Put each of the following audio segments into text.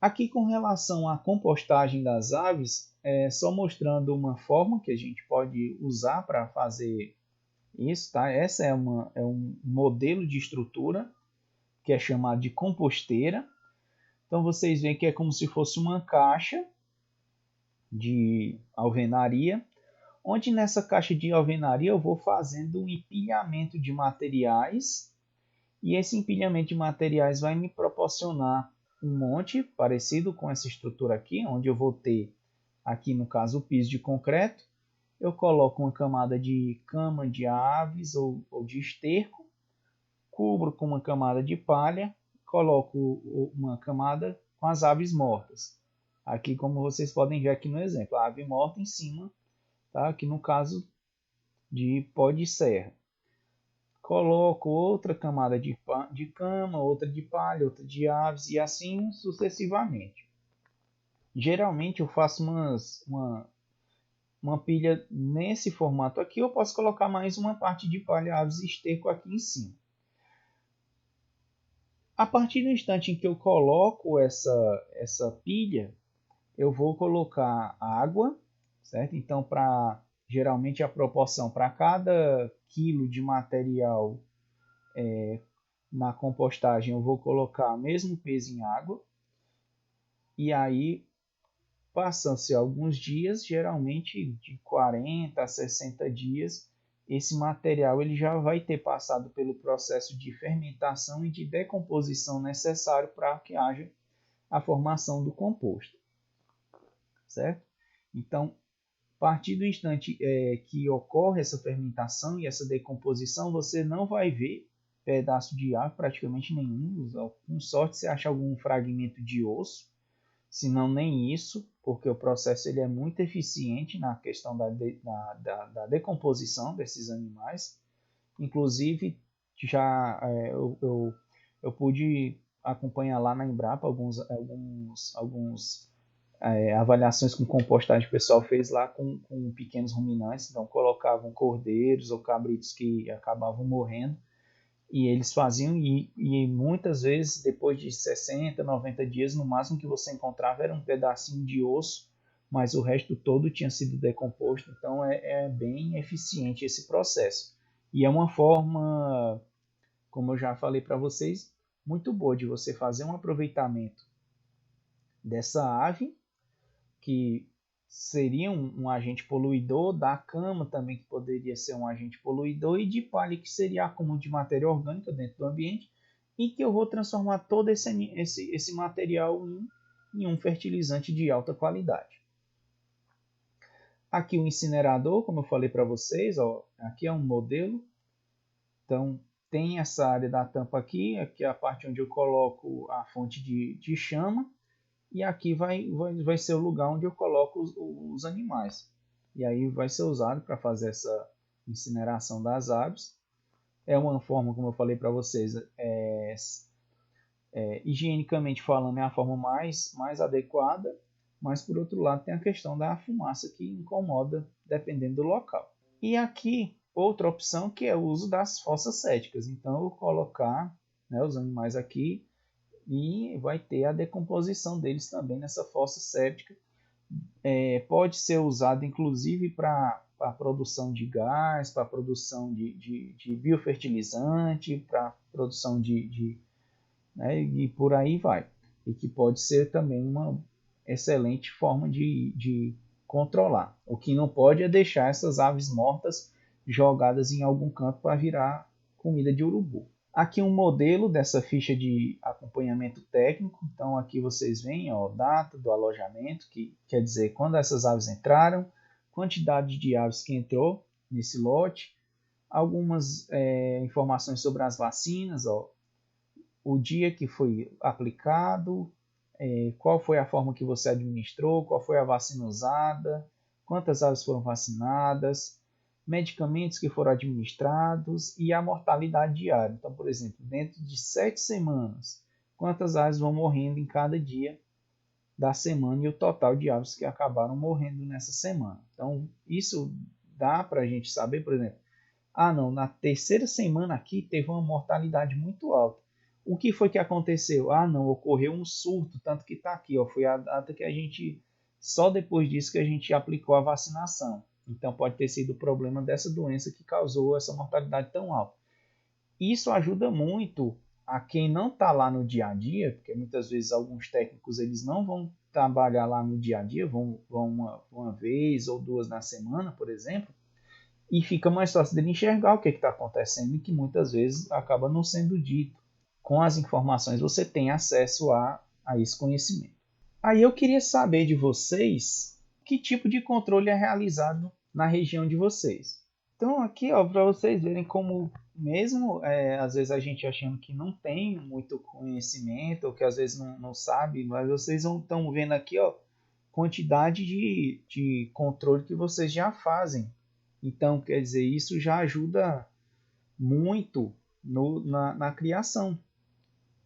Aqui com relação à compostagem das aves, só mostrando uma forma que a gente pode usar para fazer isso, tá? Essa é um modelo de estrutura que é chamado de composteira. Então vocês veem que é como se fosse uma caixa de alvenaria, onde nessa caixa de alvenaria eu vou fazendo um empilhamento de materiais, e esse empilhamento de materiais vai me proporcionar um monte parecido com essa estrutura aqui, onde eu vou ter aqui no caso o piso de concreto, eu coloco uma camada de cama de aves ou de esterco, cubro com uma camada de palha, coloco uma camada com as aves mortas. Aqui, como vocês podem ver aqui no exemplo, a ave morta em cima, tá? Aqui no caso de pó de serra. Coloco outra camada de cama, outra de palha, outra de aves e assim sucessivamente. Geralmente eu faço uma pilha nesse formato aqui, eu posso colocar mais uma parte de palha, aves e esterco aqui em cima. A partir do instante em que eu coloco essa pilha, eu vou colocar água, certo? Então, geralmente a proporção para cada quilo de material na compostagem, eu vou colocar o mesmo peso em água. E aí, passam-se alguns dias, geralmente de 40 a 60 dias, esse material ele já vai ter passado pelo processo de fermentação e de decomposição necessário para que haja a formação do composto, certo? Então, a partir do instante que ocorre essa fermentação e essa decomposição, você não vai ver pedaço de ave, praticamente nenhum. Com sorte você acha algum fragmento de osso, se não nem isso, porque o processo ele é muito eficiente na questão da decomposição desses animais. Inclusive, eu pude acompanhar lá na Embrapa alguns avaliações com compostagem que o pessoal fez lá com pequenos ruminantes. Então, colocavam cordeiros ou cabritos que acabavam morrendo. E eles faziam, e muitas vezes, depois de 60, 90 dias, no máximo que você encontrava era um pedacinho de osso, mas o resto todo tinha sido decomposto. Então é bem eficiente esse processo. E é uma forma, como eu já falei para vocês, muito boa de você fazer um aproveitamento dessa ave, que seria um agente poluidor, da cama também, que poderia ser um agente poluidor, e de palha, que seria acúmulo de matéria orgânica dentro do ambiente, e que eu vou transformar todo esse material em um fertilizante de alta qualidade. Aqui o incinerador, como eu falei para vocês, ó, aqui é um modelo. Então, tem essa área da tampa aqui é a parte onde eu coloco a fonte de chama, e aqui vai ser o lugar onde eu coloco os animais. E aí vai ser usado para fazer essa incineração das aves. É uma forma, como eu falei para vocês, higienicamente falando, é a forma mais adequada, mas por outro lado tem a questão da fumaça que incomoda dependendo do local. E aqui, outra opção que é o uso das fossas céticas. Então eu vou colocar, né, os animais aqui, e vai ter a decomposição deles também nessa fossa séptica. Pode ser usado inclusive para a produção de gás, para a produção de biofertilizante, para a produção né, e por aí vai. E que pode ser também uma excelente forma de controlar. O que não pode é deixar essas aves mortas jogadas em algum canto para virar comida de urubu. Aqui um modelo dessa ficha de acompanhamento técnico. Então aqui vocês veem a data do alojamento, que quer dizer quando essas aves entraram, quantidade de aves que entrou nesse lote, algumas informações sobre as vacinas, o dia que foi aplicado, qual foi a forma que você administrou, qual foi a vacina usada, quantas aves foram vacinadas, medicamentos que foram administrados e a mortalidade diária. Então, por exemplo, dentro de 7 semanas, quantas aves vão morrendo em cada dia da semana e o total de aves que acabaram morrendo nessa semana. Então, isso dá para a gente saber, por exemplo, não, na terceira semana aqui teve uma mortalidade muito alta. O que foi que aconteceu? Ah, não, ocorreu um surto, tanto que está aqui, ó, foi a data que a gente, só depois disso que a gente aplicou a vacinação. Então pode ter sido o problema dessa doença que causou essa mortalidade tão alta. Isso ajuda muito a quem não está lá no dia a dia, porque muitas vezes alguns técnicos eles não vão trabalhar lá no dia a dia, vão uma vez ou duas na semana, por exemplo, e fica mais fácil dele enxergar o que está acontecendo e que muitas vezes acaba não sendo dito. Com as informações você tem acesso a esse conhecimento. Aí eu queria saber de vocês que tipo de controle é realizado na região de vocês. Então aqui, ó, para vocês verem como mesmo às vezes a gente achando que não tem muito conhecimento ou que às vezes não sabe, mas vocês estão vendo aqui, ó, quantidade de controle que vocês já fazem. Então, quer dizer, isso já ajuda muito na criação,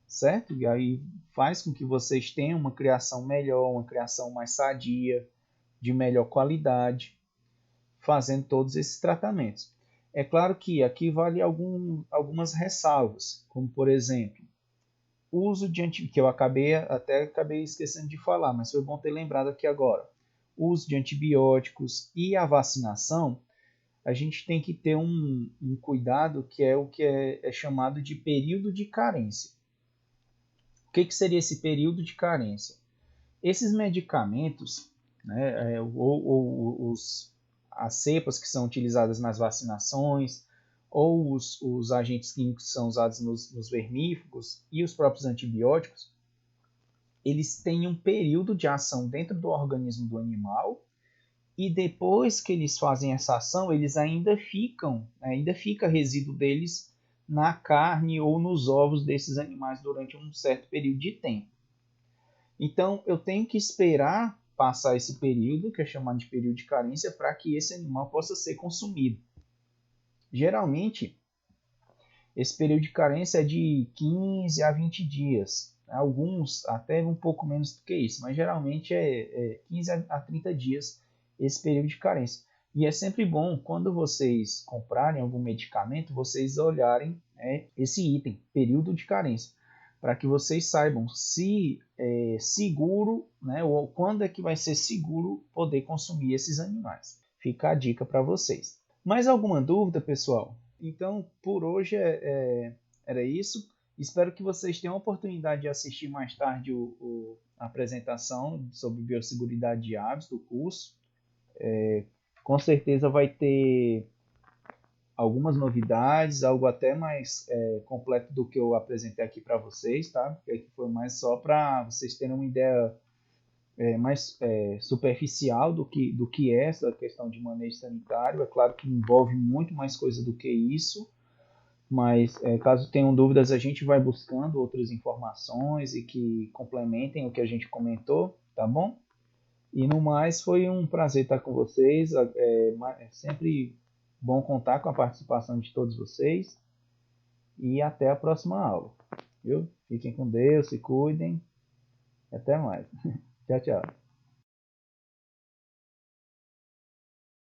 certo? E aí faz com que vocês tenham uma criação melhor, uma criação mais sadia, de melhor qualidade, fazendo todos esses tratamentos. É claro que aqui vale algumas ressalvas, como por exemplo, o uso de antibióticos, que eu acabei esquecendo de falar, mas foi bom ter lembrado aqui agora. O uso de antibióticos e a vacinação, a gente tem que ter um cuidado que é o que é chamado de período de carência. O que seria esse período de carência? Esses medicamentos, né, as cepas que são utilizadas nas vacinações, ou os agentes químicos que são usados nos vermífugos e os próprios antibióticos, eles têm um período de ação dentro do organismo do animal e depois que eles fazem essa ação, eles ainda fica resíduo deles na carne ou nos ovos desses animais durante um certo período de tempo. Então, eu tenho que esperar passar esse período, que é chamado de período de carência, para que esse animal possa ser consumido. Geralmente, esse período de carência é de 15 a 20 dias. Alguns até um pouco menos do que isso, mas geralmente é 15 a 30 dias esse período de carência. E é sempre bom, quando vocês comprarem algum medicamento, vocês olharem esse item, período de carência, para que vocês saibam se é seguro, né, ou quando é que vai ser seguro poder consumir esses animais. Fica a dica para vocês. Mais alguma dúvida, pessoal? Então, por hoje era isso. Espero que vocês tenham a oportunidade de assistir mais tarde a apresentação sobre biosseguridade de aves do curso. Com certeza vai ter algumas novidades, algo até mais completo do que eu apresentei aqui para vocês, tá? Porque aqui foi mais só para vocês terem uma ideia mais superficial do que é essa questão de manejo sanitário. É claro que envolve muito mais coisa do que isso, mas caso tenham dúvidas, a gente vai buscando outras informações e que complementem o que a gente comentou, tá bom? E no mais, foi um prazer estar com vocês. É sempre bom contar com a participação de todos vocês. E até a próxima aula. Viu? Fiquem com Deus, se cuidem. Até mais. Tchau, tchau.